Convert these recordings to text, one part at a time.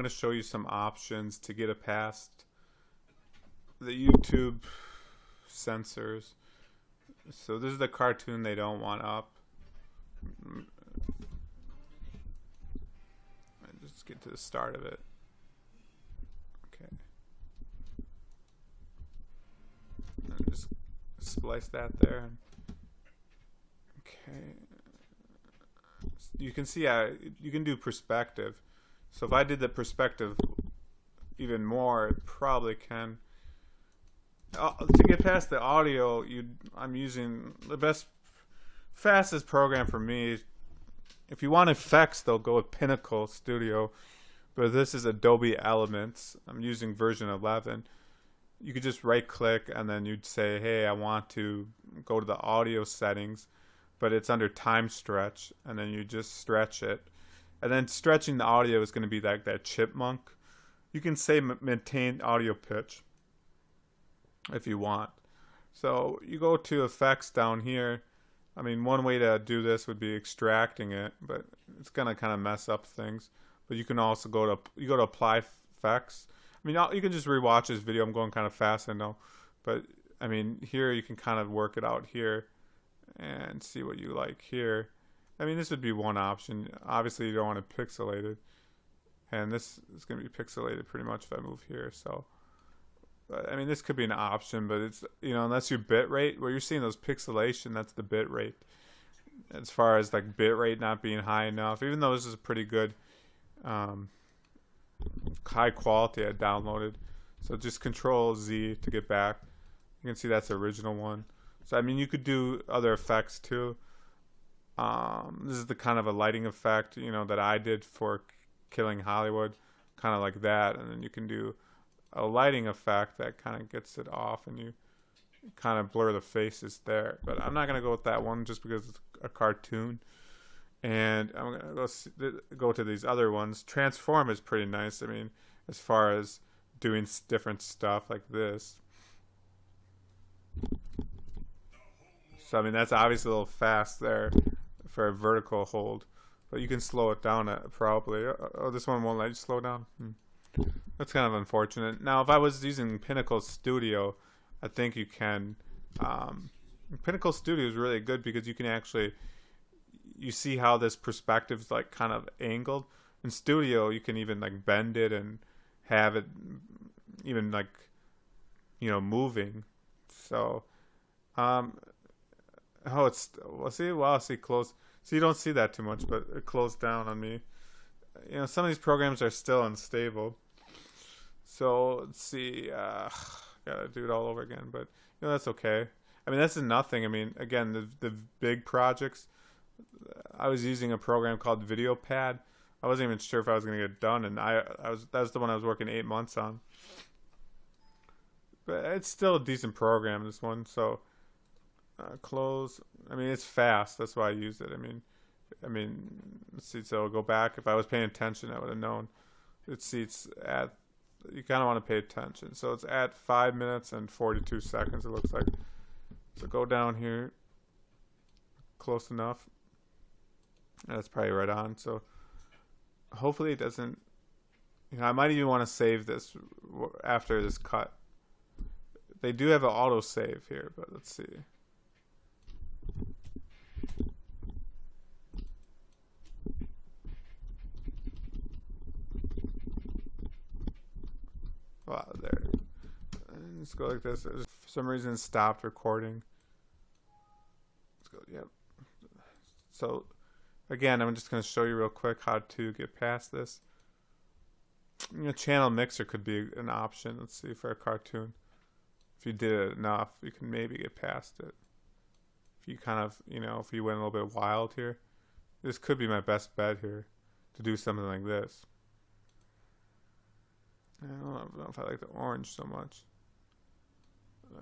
going to show you some options to get it past the YouTube censors. So this is the cartoon they don't want up. Just get to the start of it. Okay. And just splice that there. Okay. You can see you can do perspective. So if I did the perspective even more, it probably can. To get past the audio, I'm using the fastest program for me. If you want effects, they'll go with Pinnacle Studio, but this is Adobe Elements. I'm using version 11. You could just right click and then you'd say, hey, I want to go to the audio settings, but it's under time stretch, and then you just stretch it. And then stretching the audio is going to be like that chipmunk. You can say maintain audio pitch if you want. So you go to effects down here. I mean, one way to do this would be extracting it, but it's gonna kind of mess up things. But you can also go to apply effects. I mean, you can just rewatch this video. I'm going kind of fast, I know, but I mean, here you can kind of work it out here and see what you like here. I mean, this would be one option. Obviously, you don't want it pixelated, and this is gonna be pixelated pretty much if I move here. So. I mean, this could be an option, but it's, unless your bit rate, where you're seeing those pixelation, that's the bit rate. As far as like bit rate not being high enough, even though this is a pretty good, high quality I downloaded. So just Control Z to get back. You can see that's the original one. So I mean, you could do other effects too. This is the kind of a lighting effect, that I did for Killing Hollywood, kind of like that, and then you can do a lighting effect that kind of gets it off, and you kind of blur the faces there. But I'm not going to go with that one just because it's a cartoon. And I'm going to go to these other ones. Transform is pretty nice. I mean, as far as doing different stuff like this. So, I mean, that's obviously a little fast there for a vertical hold. But you can slow it down probably. Oh, this one won't let you slow down. That's kind of unfortunate. Now, if I was using Pinnacle Studio, I think you can. Pinnacle Studio is really good because you can actually, you see how this perspective is like kind of angled. In Studio, you can even like bend it and have it even like, moving. So, see close. So you don't see that too much, but it closed down on me. Some of these programs are still unstable. So let's see. Gotta do it all over again, but that's okay. I mean, that's nothing. I mean, again, the big projects. I was using a program called VideoPad. I wasn't even sure if I was gonna get done, and that's the one I was working 8 months on. But it's still a decent program, this one. So close. I mean, it's fast. That's why I use it. I mean, let's see. So I'll go back. If I was paying attention, I would have known. Let's see. It's at. You kind of want to pay attention. So it's at 5 minutes and 42 seconds. It looks like. So go down here. Close enough. That's probably right on. So hopefully it doesn't. I might even want to save this after this cut. They do have an auto save here, but let's see. Wow, there. Let's go like this. For some reason, it stopped recording. Let's go. Yep. So, again, I'm just going to show you real quick how to get past this. Channel mixer could be an option. Let's see, for a cartoon. If you did it enough, you can maybe get past it. If you kind of, if you went a little bit wild here, this could be my best bet here to do something like this. I don't know if I like the orange so much.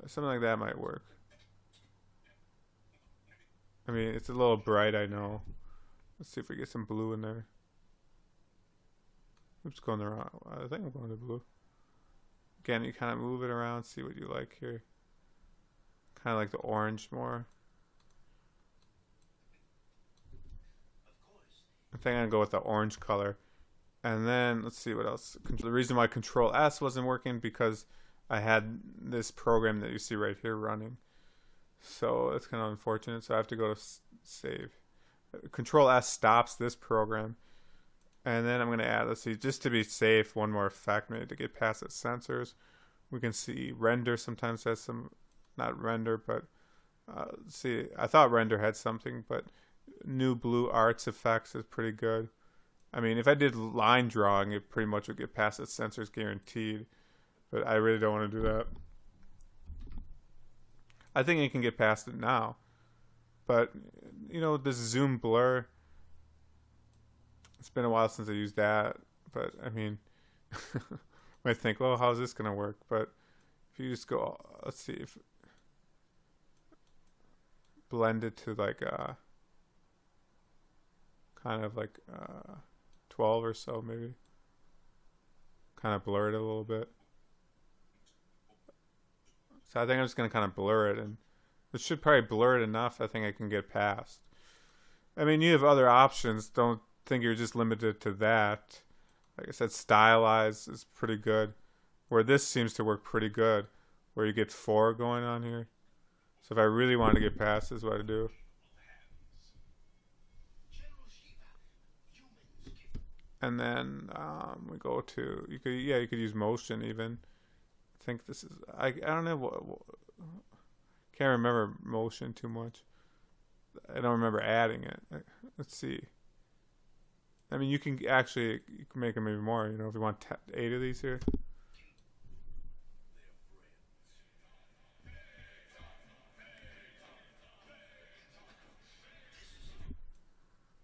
Something like that might work. I mean, it's a little bright, I know. Let's see if we get some blue in there. Oops, going the wrong. I think I'm going to blue. Again, you kind of move it around, see what you like here. Kind of like the orange more. I think I'm going to go with the orange color. And then let's see what else. The reason why Control S wasn't working because I had this program that you see right here running. So it's kind of unfortunate. So I have to go to save. Control S stops this program. And then I'm going to add, let's see, just to be safe, one more effect maybe to get past its sensors. We can see render sometimes has some, not render, but see, I thought render had something, but new blue arts effects is pretty good. I mean, if I did line drawing, it pretty much would get past its sensors guaranteed, but I really don't want to do that. I think it can get past it now, but you know, this zoom blur, it's been a while since I used that, but I mean, might think, well, how's this gonna work? But if you just go, let's see, if blend it to like kind of like 12 or so, maybe kind of blur it a little bit. So I think I'm just gonna kind of blur it, and it should probably blur it enough I think I can get past. I mean, you have other options, don't think you're just limited to that. Like I said, stylize is pretty good, where this seems to work pretty good, where you get 4 going on here. So if I really want to get past, this is what I do. And then we go to, you could use motion even. I think this is, I don't know, can't remember motion too much. I don't remember adding it. Let's see. I mean, you can actually make them maybe more, you know, if you want 8 of these here.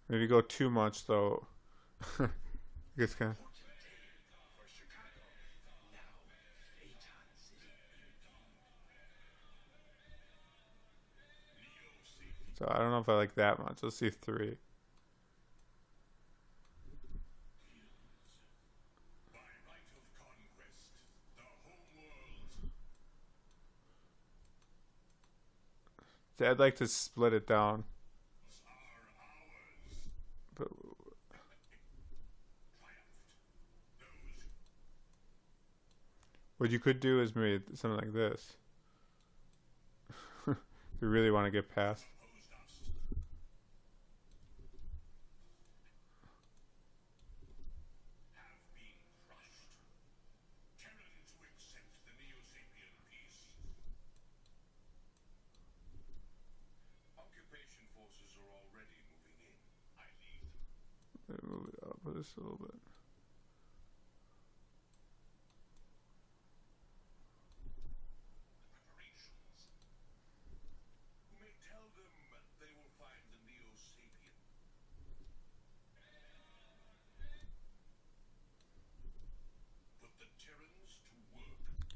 If you go too much, though, it gets kind of... So I don't know if I like that much. Let's see 3. See, I'd like to split it down. But what you could do is maybe something like this. If you really want to get past. Move it up just a little bit.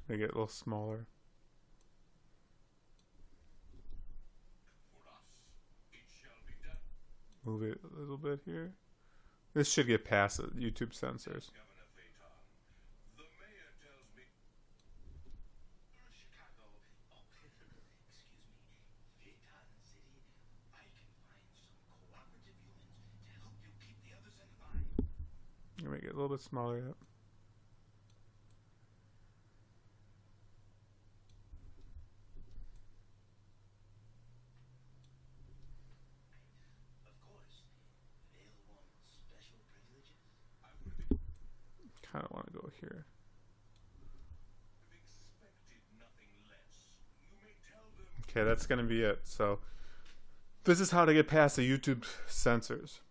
Make it a little smaller. Move it a little bit here. This should get past the YouTube censors. Make it a little bit smaller yet. Kind of want to go here. Okay, that's going to be it. So this is how to get past the YouTube censors.